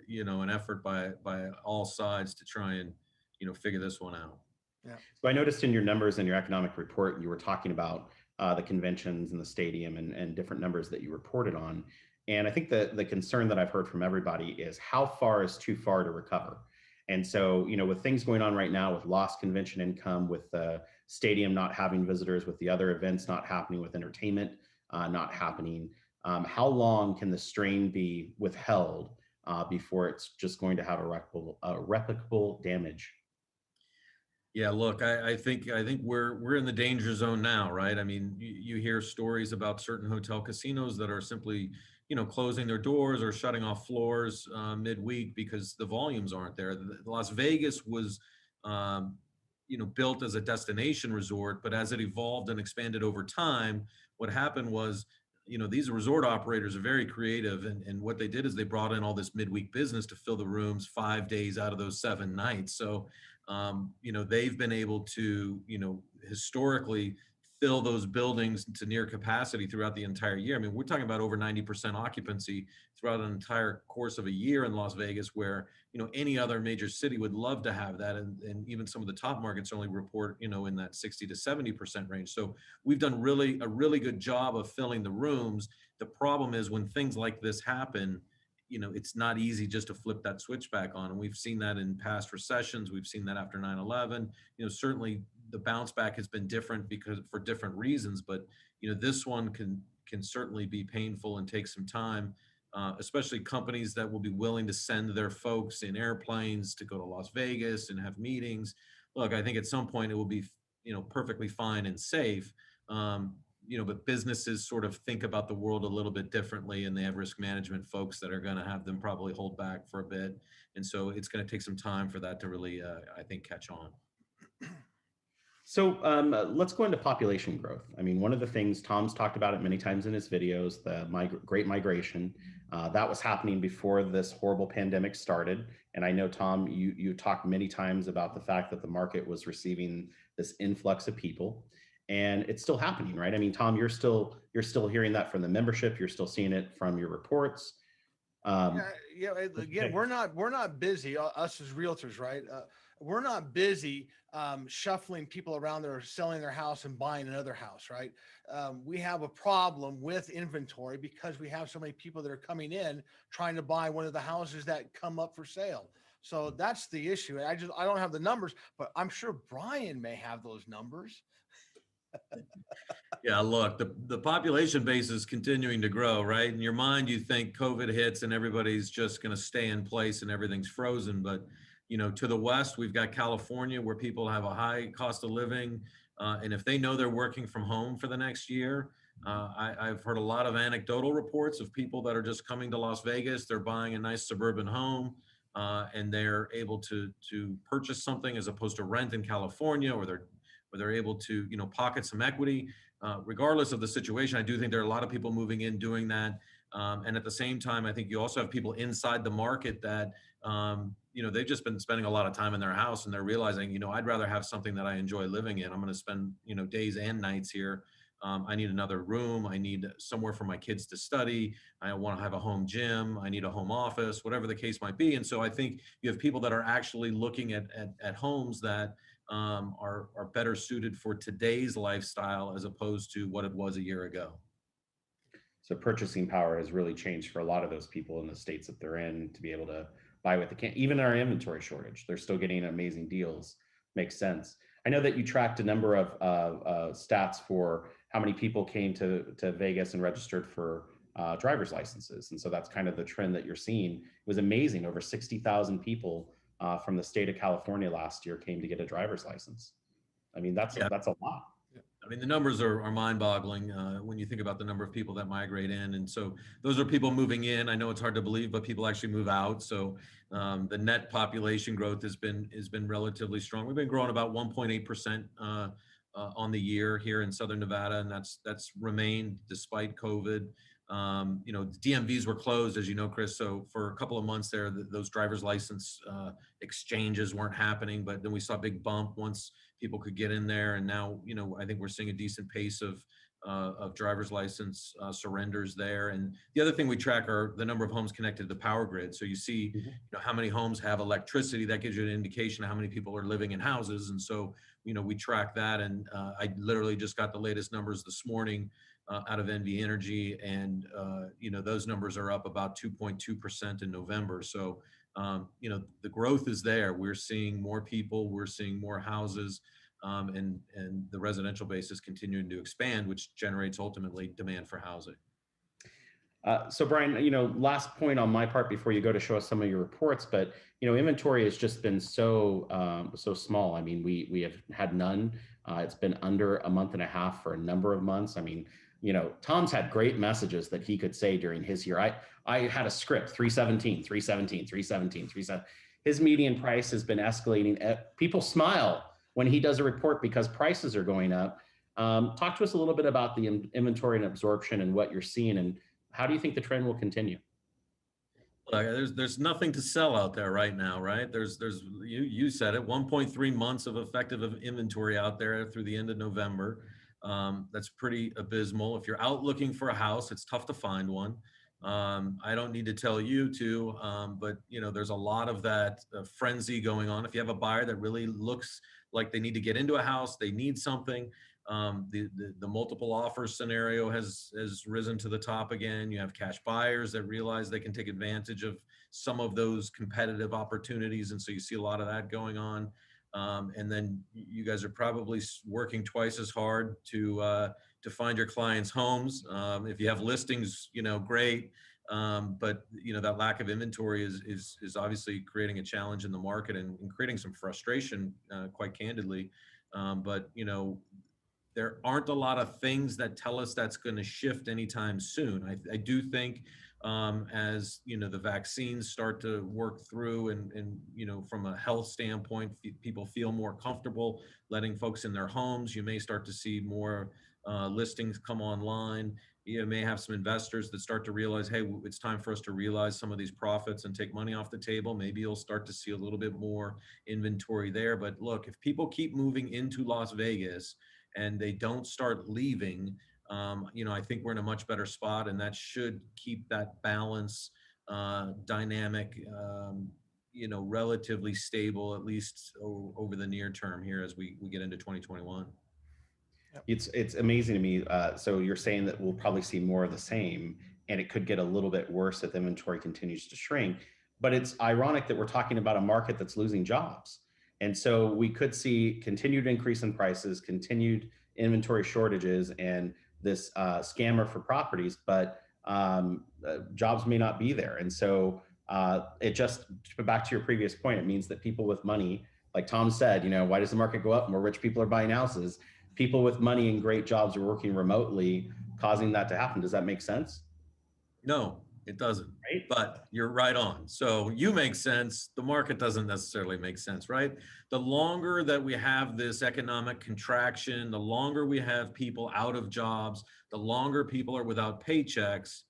you know, an effort by all sides to try and, you know, figure this one out. So I noticed in your numbers in your economic report, you were talking about the conventions and the stadium and different numbers that you reported on. And I think the concern that I've heard from everybody is how far is too far to recover? And so, with things going on right now with lost convention income, with the stadium not having visitors, with the other events not happening, with entertainment not happening, how long can the strain be withheld before it's just going to have replicable damage? Yeah, look, I think we're in the danger zone now, right? I mean, you hear stories about certain hotel casinos that are simply, closing their doors or shutting off floors midweek because the volumes aren't there. Las Vegas was, built as a destination resort, but as it evolved and expanded over time, what happened was, these resort operators are very creative, and what they did is they brought in all this midweek business to fill the rooms 5 days out of those 7 nights. So they've been able to, historically fill those buildings to near capacity throughout the entire year. I mean, we're talking about over 90% occupancy throughout an entire course of a year in Las Vegas, where, any other major city would love to have that. And even some of the top markets only report, in that 60 to 70% range. So we've done a really good job of filling the rooms. The problem is when things like this happen, it's not easy just to flip that switch back on. And we've seen that in past recessions. We've seen that after 9/11. Certainly the bounce back has been different because for different reasons, but this one can certainly be painful and take some time, especially companies that will be willing to send their folks in airplanes to go to Las Vegas and have meetings. Look, I think at some point it will be, perfectly fine and safe. But businesses sort of think about the world a little bit differently, and they have risk management folks that are going to have them probably hold back for a bit. And so it's going to take some time for that to really, I think, catch on. So let's go into population growth. I mean, one of the things Tom's talked about it many times in his videos, the great migration, that was happening before this horrible pandemic started. And I know, Tom, you talked many times about the fact that the market was receiving this influx of people, and it's still happening, right? I mean, Tom, you're still hearing that from the membership. You're still seeing it from your reports. Again, we're not busy, us as realtors, right? We're not busy shuffling people around that are selling their house and buying another house, right? We have a problem with inventory because we have so many people that are coming in trying to buy one of the houses that come up for sale. So that's the issue. I don't have the numbers, but I'm sure Brian may have those numbers. Yeah, look, the population base is continuing to grow, right? In your mind, you think COVID hits and everybody's just going to stay in place and everything's frozen. But, to the west, we've got California, where people have a high cost of living. And if they know they're working from home for the next year, I've heard a lot of anecdotal reports of people that are just coming to Las Vegas. They're buying a nice suburban home, and they're able to purchase something as opposed to rent in California, or they're able to, pocket some equity. Regardless of the situation, I do think there are a lot of people moving in doing that. And at the same time, I think you also have people inside the market that, they've just been spending a lot of time in their house, and they're realizing, I'd rather have something that I enjoy living in. I'm going to spend, days and nights here. I need another room. I need somewhere for my kids to study. I want to have a home gym. I need a home office, whatever the case might be. And so I think you have people that are actually looking at homes that are better suited for today's lifestyle as opposed to what it was a year ago. So purchasing power has really changed for a lot of those people in the states that they're in to be able to buy what they can. Even our inventory shortage, they're still getting amazing deals. Makes sense. I know that you tracked a number of stats for how many people came to Vegas and registered for driver's licenses. And so that's kind of the trend that you're seeing. It was amazing. Over 60,000 people from the state of California last year came to get a driver's license. I mean, that's a lot. I mean, the numbers are mind-boggling when you think about the number of people that migrate in. And so those are people moving in. I know it's hard to believe, but people actually move out. So the net population growth has been relatively strong. We've been growing about 1.8% on the year here in Southern Nevada, and that's remained despite COVID. DMVs were closed, as you know, Chris. So for a couple of months there, those driver's license exchanges weren't happening. But then we saw a big bump once people could get in there. And now, I think we're seeing a decent pace of driver's license surrenders there. And the other thing we track are the number of homes connected to the power grid. So you see, how many homes have electricity. That gives you an indication of how many people are living in houses. And so we track that. And I literally just got the latest numbers this morning out of NV Energy, and those numbers are up about 2.2% in November. So the growth is there. We're seeing more people, we're seeing more houses, and the residential base is continuing to expand, which generates ultimately demand for housing. So Brian, last point on my part before you go to show us some of your reports, but inventory has just been so small. I mean, we have had none. It's been under a month and a half for a number of months. I mean, Tom's had great messages that he could say during his year. I had a script, 317, 317, 317, 317. His median price has been escalating. People smile when he does a report because prices are going up. Talk to us a little bit about the inventory and absorption and what you're seeing, and how do you think the trend will continue? There's nothing to sell out there right now, right? You said it, 1.3 months of effective inventory out there through the end of November. That's pretty abysmal. If you're out looking for a house, it's tough to find one. I don't need to tell you to, but there's a lot of that frenzy going on. If you have a buyer that really looks like they need to get into a house, they need something. The multiple offers scenario has risen to the top again. You have cash buyers that realize they can take advantage of some of those competitive opportunities, and so you see a lot of that going on. And then you guys are probably working twice as hard to find your clients' homes. If you have listings, great. But that lack of inventory is obviously creating a challenge in the market and creating some frustration, quite candidly. But there aren't a lot of things that tell us that's going to shift anytime soon. I do think as the vaccines start to work through and from a health standpoint, people feel more comfortable letting folks in their homes. You may start to see more listings come online. You may have some investors that start to realize, hey, it's time for us to realize some of these profits and take money off the table. Maybe you'll start to see a little bit more inventory there. But look, if people keep moving into Las Vegas and they don't start leaving, I think we're in a much better spot, and that should keep that balance dynamic, relatively stable, at least over the near term here as we get into 2021. It's amazing to me. So you're saying that we'll probably see more of the same, and it could get a little bit worse if inventory continues to shrink. But it's ironic that we're talking about a market that's losing jobs. And so we could see continued increase in prices, continued inventory shortages, and this scammer for properties, but jobs may not be there. And so it just, back to your previous point, it means that people with money, like Tom said, why does the market go up? More rich people are buying houses. People with money and great jobs are working remotely, causing that to happen. Does that make sense? No, it doesn't. Right? But you're right on. So you make sense. The market doesn't necessarily make sense, right? The longer that we have this economic contraction, the longer we have people out of jobs, the longer people are without paychecks,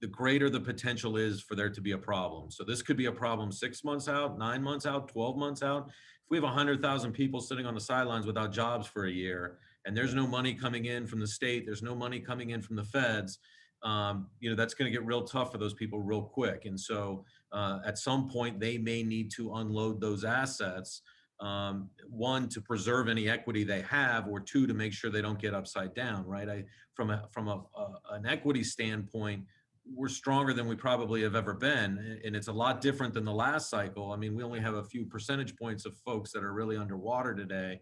the greater the potential is for there to be a problem. So this could be a problem 6 months out, 9 months out, 12 months out. If we have 100,000 people sitting on the sidelines without jobs for a year, and there's no money coming in from the state, there's no money coming in from the feds, that's going to get real tough for those people real quick. And so at some point, they may need to unload those assets, one, to preserve any equity they have, or two, to make sure they don't get upside down, right? From an equity standpoint, we're stronger than we probably have ever been. And it's a lot different than the last cycle. I mean, we only have a few percentage points of folks that are really underwater today.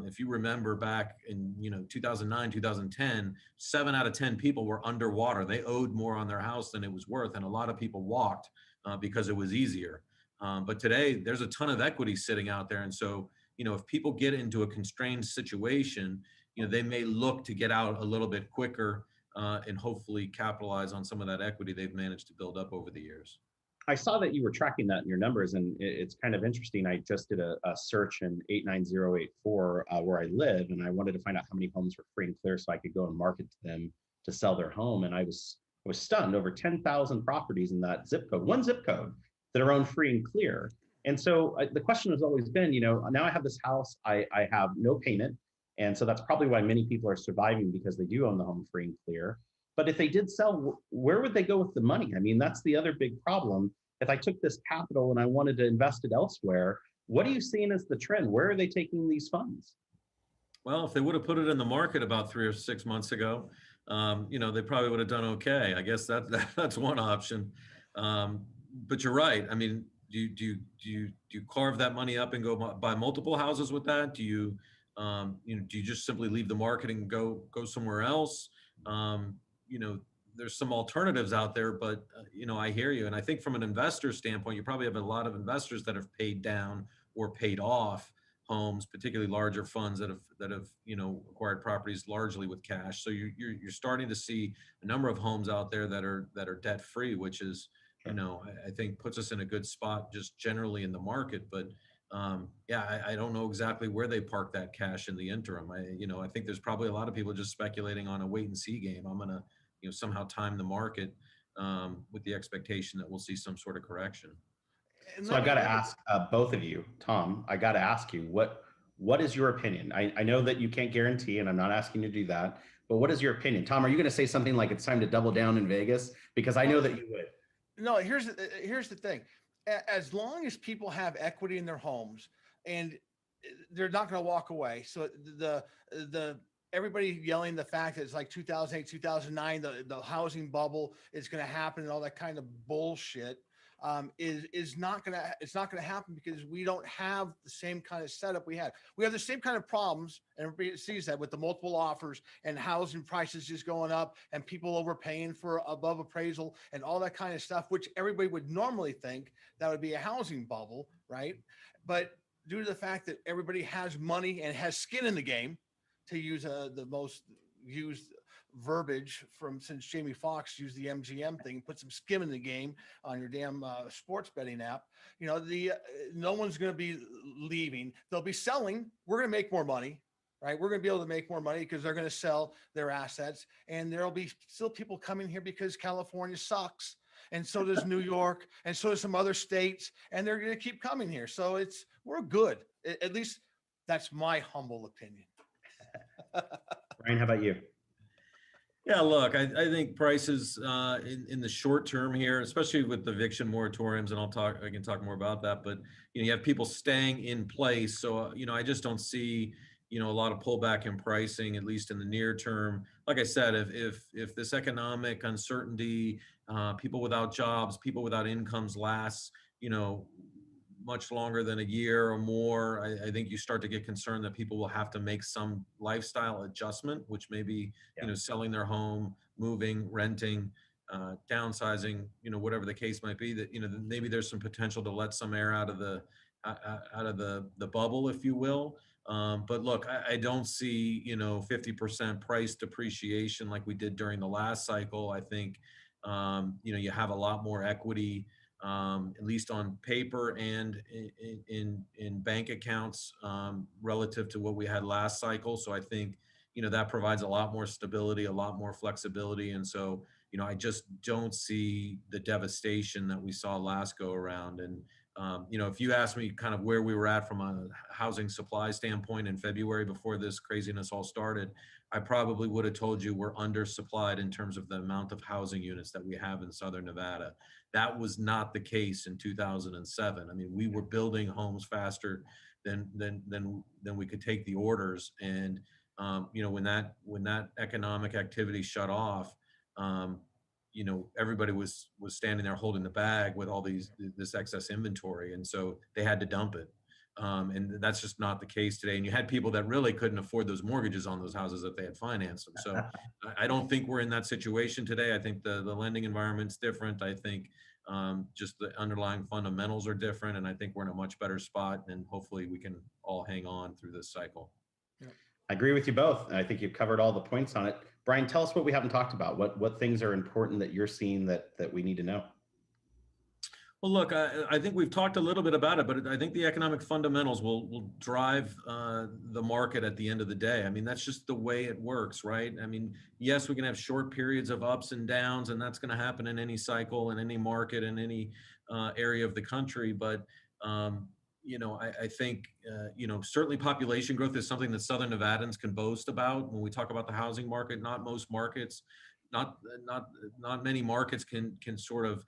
If you remember back in 2009, 2010, 7 out of 10 people were underwater. They owed more on their house than it was worth, and a lot of people walked because it was easier. But today, there's a ton of equity sitting out there, and so if people get into a constrained situation, they may look to get out a little bit quicker and hopefully capitalize on some of that equity they've managed to build up over the years. I saw that you were tracking that in your numbers, and it's kind of interesting. I just did a search in 89084 where I live, and I wanted to find out how many homes were free and clear so I could go and market to them to sell their home. And I was stunned. Over 10,000 properties in that zip code, one zip code, that are owned free and clear. And so the question has always been, now I have this house, I have no payment. And so that's probably why many people are surviving, because they do own the home free and clear. But if they did sell, where would they go with the money? I mean, that's the other big problem. If I took this capital and I wanted to invest it elsewhere, What are you seeing as the trend? Where are they taking these funds? Well, if they would have put it in the market about 3 or 6 months ago, they probably would have done okay. I guess that's one option. But you're right. I mean, do you carve that money up and go buy multiple houses with that? Do you just simply leave the market and go somewhere else? You know, there's some alternatives out there, but I hear you. And I think from an investor standpoint, you probably have a lot of investors that have paid down or paid off homes, particularly larger funds that have acquired properties largely with cash. So you're starting to see a number of homes out there that are debt free, which is I think puts us in a good spot just generally in the market. But I don't know exactly where they park that cash in the interim. I think there's probably a lot of people just speculating on a wait and see game. I'm gonna somehow time the market with the expectation that we'll see some sort of correction. And So let I've got to me- ask both of you, Tom, I got to ask you, what is your opinion? I know that you can't guarantee, and I'm not asking you to do that, but what is your opinion? Tom, are you going to say something like it's time to double down in Vegas? Because I know that you would. No, here's the thing. As long as people have equity in their homes and they're not going to walk away. So the everybody yelling the fact that it's like 2008, 2009, the housing bubble is going to happen and all that kind of bullshit is not going to, it's not going to happen because we don't have the same kind of setup we had. We have the same kind of problems, and everybody sees that with the multiple offers and housing prices just going up and people overpaying for above appraisal and all that kind of stuff, which everybody would normally think that would be a housing bubble, right? But due to the fact that everybody has money and has skin in the game, to use the most used verbiage from since Jamie Foxx used the MGM thing, put some skin in the game on your damn sports betting app. No one's going to be leaving. They'll be selling. We're going to make more money, right? We're going to be able to make more money because they're going to sell their assets, and there'll be still people coming here because California sucks. And so does New York, and so does some other states, and they're going to keep coming here. So we're good. At least that's my humble opinion. Ryan, how about you? Yeah, look, I think prices in the short term here, especially with the eviction moratoriums, and I can talk more about that, but you have people staying in place. So, I just don't see, a lot of pullback in pricing, at least in the near term. Like I said, if this economic uncertainty, people without jobs, people without incomes lasts, much longer than a year or more, I think you start to get concerned that people will have to make some lifestyle adjustment, which may be, selling their home, moving, renting, downsizing, whatever the case might be, that, maybe there's some potential to let some air out of the bubble, if you will. But look, I don't see, 50% price depreciation like we did during the last cycle. I think, you have a lot more equity, at least on paper and in bank accounts, relative to what we had last cycle. So I think, that provides a lot more stability, a lot more flexibility. And so, I just don't see the devastation that we saw last go around. And, if you ask me kind of where we were at from a housing supply standpoint in February before this craziness all started, I probably would have told you we're undersupplied in terms of the amount of housing units that we have in Southern Nevada. That was not the case in 2007. I mean, we were building homes faster than we could take the orders. And when that economic activity shut off, everybody was standing there holding the bag with all this excess inventory, and so they had to dump it. And that's just not the case today. And you had people that really couldn't afford those mortgages on those houses that they had financed them. So I don't think we're in that situation today. I think the lending environment's different. I think just the underlying fundamentals are different. And I think we're in a much better spot, and hopefully we can all hang on through this cycle. I agree with you both. And I think you've covered all the points on it. Brian, tell us what we haven't talked about. What things are important that you're seeing that we need to know? Well, look, I think we've talked a little bit about it, but I think the economic fundamentals will drive the market at the end of the day. I mean, that's just the way it works, right? I mean, yes, we can have short periods of ups and downs, and that's going to happen in any cycle, in any market, in any area of the country. But I think, certainly population growth is something that Southern Nevadans can boast about. When we talk about the housing market, not most markets, not many markets can sort of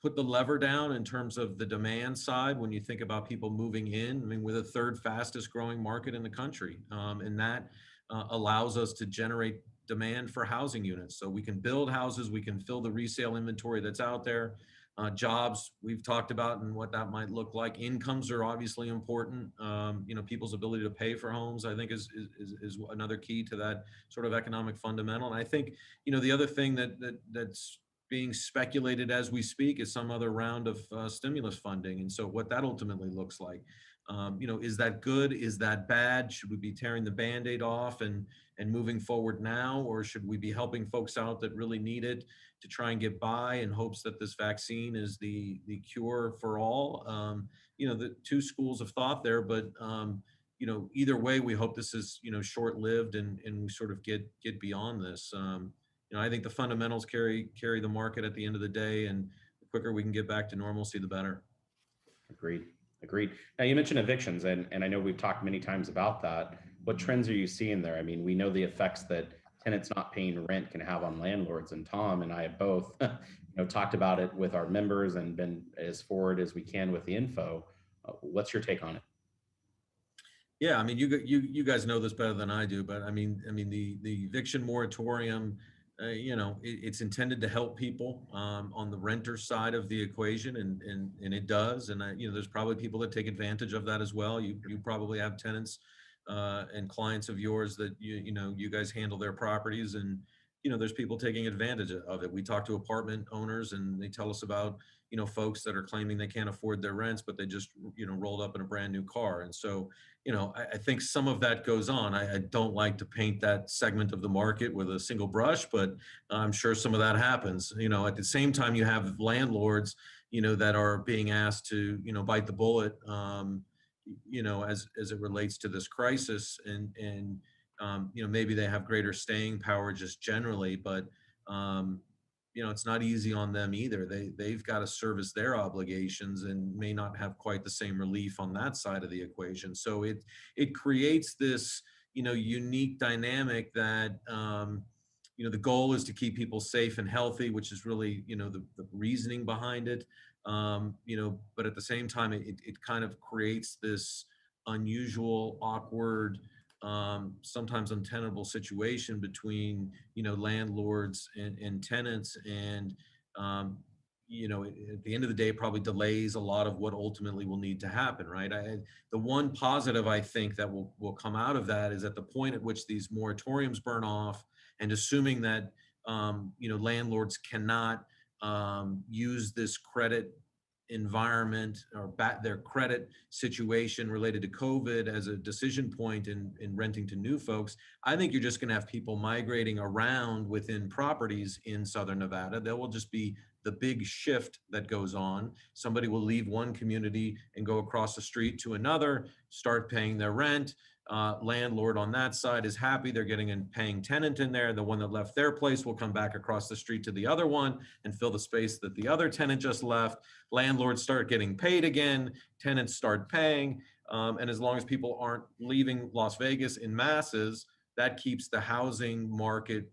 put the lever down in terms of the demand side when you think about people moving in. I mean, we're the third fastest growing market in the country, and that allows us to generate demand for housing units. So we can build houses, we can fill the resale inventory that's out there. Jobs we've talked about and what that might look like. Incomes are obviously important. People's ability to pay for homes, I think, is another key to that sort of economic fundamental. And I think, the other thing that's being speculated as we speak is some other round of stimulus funding. And so what that ultimately looks like, is that good? Is that bad? Should we be tearing the Band-Aid off and moving forward now? Or should we be helping folks out that really need it to try and get by in hopes that this vaccine is the cure for all? The two schools of thought there, but either way, we hope this is, short-lived and we sort of get beyond this. I think the fundamentals carry the market at the end of the day, and the quicker we can get back to normalcy, the better. Agreed. Now, you mentioned evictions, and I know we've talked many times about that. What trends are you seeing there? I mean, we know the effects that tenants not paying rent can have on landlords, and Tom and I have both talked about it with our members and been as forward as we can with the info. What's your take on it? Yeah, I mean, you guys know this better than I do, but I mean the eviction moratorium, it's intended to help people on the renter side of the equation, and it does. And there's probably people that take advantage of that as well. You probably have tenants and clients of yours that you guys handle their properties, and there's people taking advantage of it. We talk to apartment owners, and they tell us about folks that are claiming they can't afford their rents, but they just rolled up in a brand new car. And so I think some of that goes on. I don't like to paint that segment of the market with a single brush, but I'm sure some of that happens. At the same time, you have landlords that are being asked to bite the bullet as it relates to this crisis, and maybe they have greater staying power just generally, but it's not easy on them either. They've got to service their obligations and may not have quite the same relief on that side of the equation. So it creates this unique dynamic that the goal is to keep people safe and healthy, which is really the reasoning behind it. But at the same time, it kind of creates this unusual, awkward, sometimes untenable situation between landlords and tenants, and at the end of the day, it probably delays a lot of what ultimately will need to happen, right? The one positive I think that will come out of that is at the point at which these moratoriums burn off, and assuming that landlords cannot use this credit environment or their credit situation related to COVID as a decision point in renting to new folks, I think you're just going to have people migrating around within properties in Southern Nevada. There will just be the big shift that goes on. Somebody will leave one community and go across the street to another, start paying their rent. Landlord on that side is happy. They're getting and paying tenant in there. The one that left their place will come back across the street to the other one and fill the space that the other tenant just left. Landlords start getting paid again. Tenants start paying. And as long as people aren't leaving Las Vegas in masses, that keeps the housing market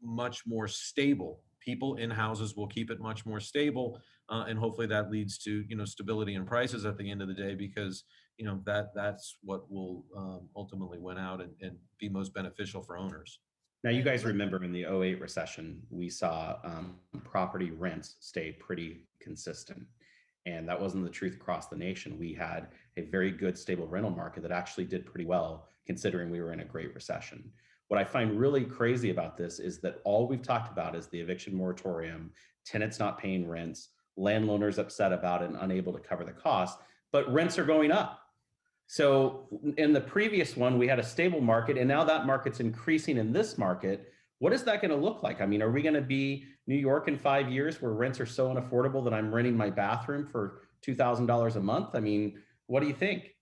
much more stable. People in houses will keep it much more stable. And hopefully that leads to, stability in prices at the end of the day, because that's what will ultimately win out and be most beneficial for owners. Now, you guys remember in the 2008 recession, we saw property rents stay pretty consistent. And that wasn't the truth across the nation. We had a very good, stable rental market that actually did pretty well, considering we were in a great recession. What I find really crazy about this is that all we've talked about is the eviction moratorium, tenants not paying rents, landowners upset about it and unable to cover the cost, but rents are going up. So in the previous one, we had a stable market, and now that market's increasing in this market. What is that going to look like? I mean, are we going to be New York in 5 years where rents are so unaffordable that I'm renting my bathroom for $2,000 a month? I mean, what do you think?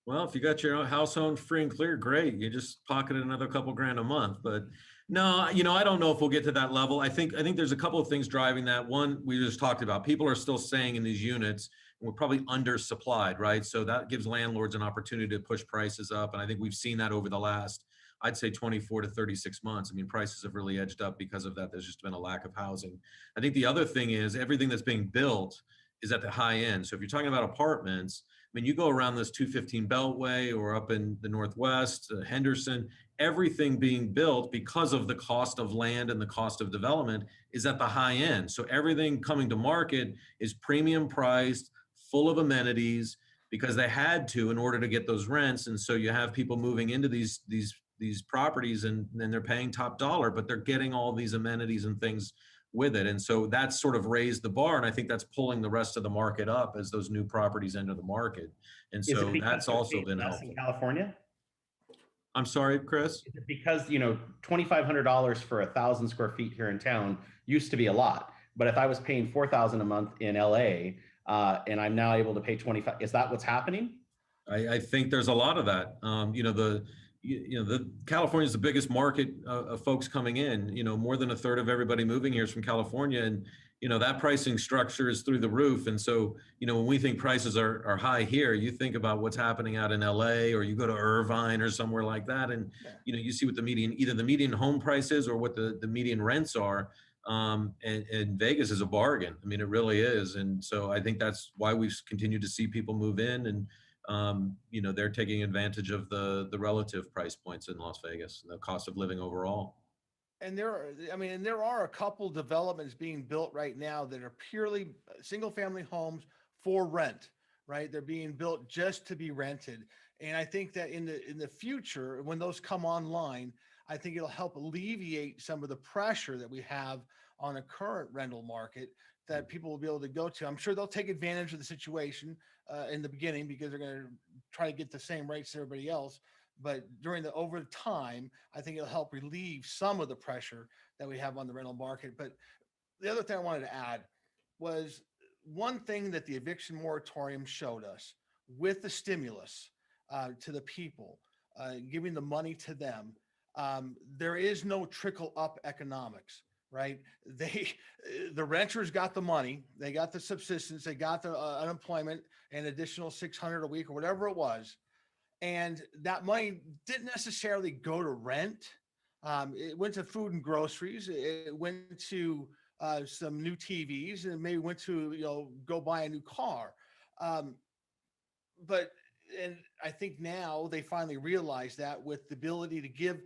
Well, if you got your house owned free and clear, great. You just pocketed another couple grand a month. But no, I don't know if we'll get to that level. I think there's a couple of things driving that. One, we just talked about, people are still staying in these units. We're probably undersupplied, right? So that gives landlords an opportunity to push prices up. And I think we've seen that over the last, I'd say 24 to 36 months. I mean, prices have really edged up because of that. There's just been a lack of housing. I think the other thing is everything that's being built is at the high end. So if you're talking about apartments, I mean, you go around this 215 Beltway or up in the Northwest, Henderson, everything being built because of the cost of land and the cost of development is at the high end. So everything coming to market is premium priced, full of amenities because they had to in order to get those rents. And so you have people moving into these properties and they're paying top dollar, but they're getting all these amenities and things with it. And so that's sort of raised the bar. And I think that's pulling the rest of the market up as those new properties enter the market. And Is it so because that's they're also paying been less helpful. in California? I'm sorry, Chris? Is it because, you know, $2,500 for 1,000 square feet here in town used to be a lot, but if I was paying $4,000 a month in LA, and I'm now able to pay 25, is that what's happening? I think there's a lot of that. The California is the biggest market of folks coming in. You know, more than a third of everybody moving here is from California, and you know that pricing structure is through the roof. And so, you know, when we think prices are high here, you think about what's happening out in LA, or you go to Irvine or somewhere like that, and you know, you see what either the median home price is or what the median rents are. And Vegas is a bargain. I mean, it really is. And so I think that's why we've continued to see people move in, and you know, they're taking advantage of the relative price points in Las Vegas, and the cost of living overall. And there are a couple developments being built right now that are purely single family homes for rent, right? They're being built just to be rented. And I think that in the future, when those come online, I think it'll help alleviate some of the pressure that we have on a current rental market that people will be able to go to. I'm sure they'll take advantage of the situation in the beginning because they're going to try to get the same rates as everybody else. But over time, I think it'll help relieve some of the pressure that we have on the rental market. But the other thing I wanted to add was one thing that the eviction moratorium showed us with the stimulus to the people, giving the money to them. There is no trickle up economics, right? The renters got the money, they got the subsistence, they got the unemployment and additional 600 a week or whatever it was. And that money didn't necessarily go to rent. It went to food and groceries. It went to some new TVs, and maybe went to, go buy a new car. And I think now they finally realize that with the ability to give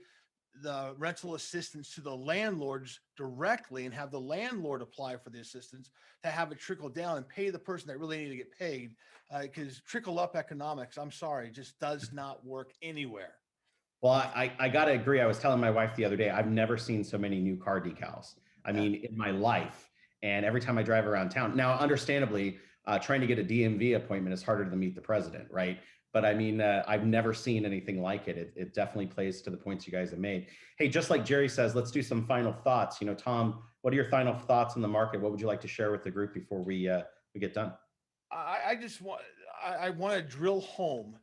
the rental assistance to the landlords directly and have the landlord apply for the assistance, to have it trickle down and pay the person that really need to get paid, because trickle up economics, I'm sorry, just does not work anywhere. Well, I got to agree. I was telling my wife the other day, I've never seen so many new car decals. I mean, in my life. And every time I drive around town, now, understandably, trying to get a DMV appointment is harder than meet the president, right? But I mean, I've never seen anything like it. It definitely plays to the points you guys have made. Hey, just like Jerry says, let's do some final thoughts. You know, Tom, what are your final thoughts on the market? What would you like to share with the group before we get done? I want to drill home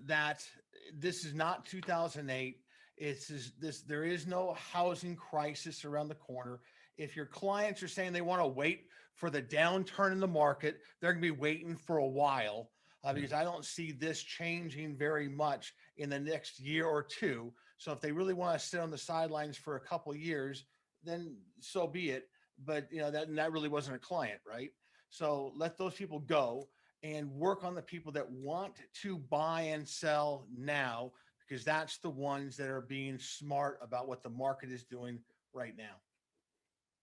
that this is not 2008. There is no housing crisis around the corner. If your clients are saying they want to wait for the downturn in the market, they're going to be waiting for a while. Because I don't see this changing very much in the next year or two. So if they really want to sit on the sidelines for a couple of years, then so be it. But that really wasn't a client, right? So let those people go and work on the people that want to buy and sell now, because that's the ones that are being smart about what the market is doing right now.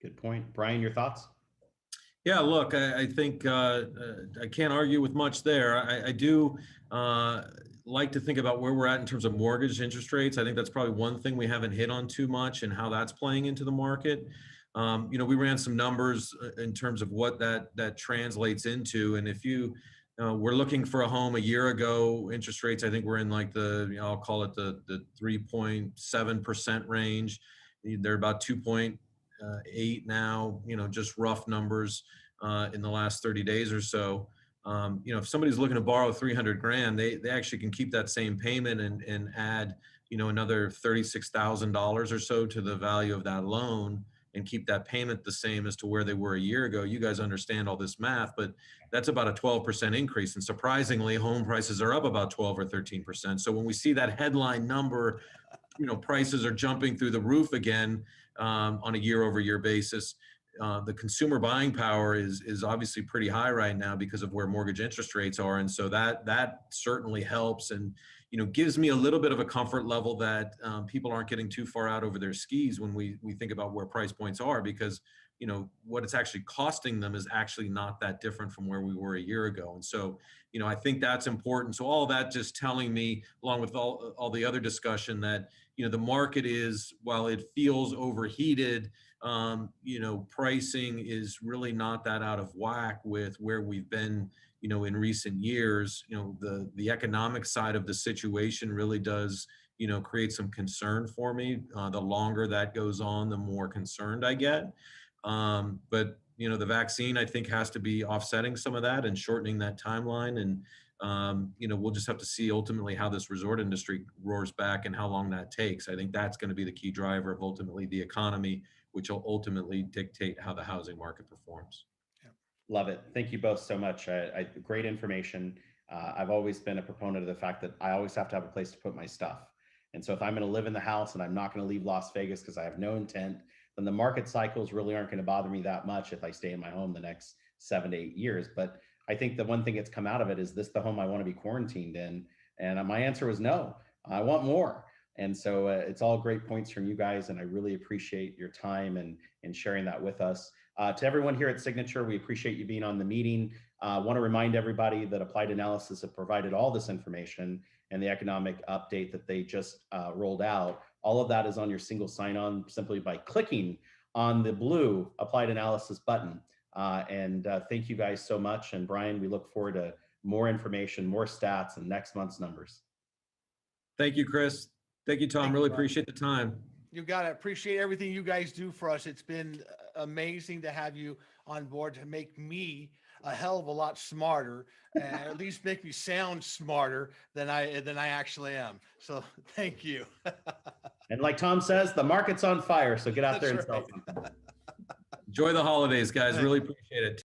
Good point. Brian, your thoughts? Yeah, look, I think I can't argue with much there. I do like to think about where we're at in terms of mortgage interest rates. I think that's probably one thing we haven't hit on too much, and how that's playing into the market. We ran some numbers in terms of what that translates into. And if you were looking for a home a year ago, interest rates, I think we're in like I'll call it the 3.7% range. They're about 2.8 now, just rough numbers in the last 30 days or so. If somebody's looking to borrow 300 grand, they actually can keep that same payment and add, another $36,000 or so to the value of that loan, and keep that payment the same as to where they were a year ago. You guys understand all this math, but that's about a 12% increase. And surprisingly, home prices are up about 12 or 13%. So when we see that headline number prices are jumping through the roof again on a year-over-year basis. The consumer buying power is obviously pretty high right now because of where mortgage interest rates are, and so that certainly helps, and gives me a little bit of a comfort level that people aren't getting too far out over their skis when we think about where price points are, because what it's actually costing them is actually not that different from where we were a year ago. And so I think that's important. So all that just telling me, along with all the other discussion, that the market is, while it feels overheated, pricing is really not that out of whack with where we've been in recent years. The economic side of the situation really does create some concern for me. The longer that goes on, the more concerned I get. But the vaccine, I think, has to be offsetting some of that and shortening that timeline. And we'll just have to see ultimately how this resort industry roars back and how long that takes. I think that's going to be the key driver of ultimately the economy, which will ultimately dictate how the housing market performs. Love it. Thank you both so much. Great information. I've always been a proponent of the fact that I always have to have a place to put my stuff. And so if I'm going to live in the house and I'm not going to leave Las Vegas because I have no intent, then the market cycles really aren't going to bother me that much if I stay in my home the next 7 to 8 years. But I think the one thing that's come out of it is, this the home I want to be quarantined in? And my answer was no, I want more. And so it's all great points from you guys, and I really appreciate your time and sharing that with us. To everyone here at Signature, we appreciate you being on the meeting. I want to remind everybody that Applied Analysis have provided all this information, and the economic update that they just rolled out. All of that is on your single sign-on simply by clicking on the blue Applied Analysis button. Thank you guys so much. And Brian, we look forward to more information, more stats, and next month's numbers. Thank you, Chris. Thank you, Tom. Really appreciate the time. You got to appreciate everything you guys do for us. It's been amazing to have you on board to make me a hell of a lot smarter, and at least make me sound smarter than I actually am. So thank you. And like Tom says, the market's on fire, so get out there and That's sell right. something. Enjoy the holidays, guys. Really appreciate it.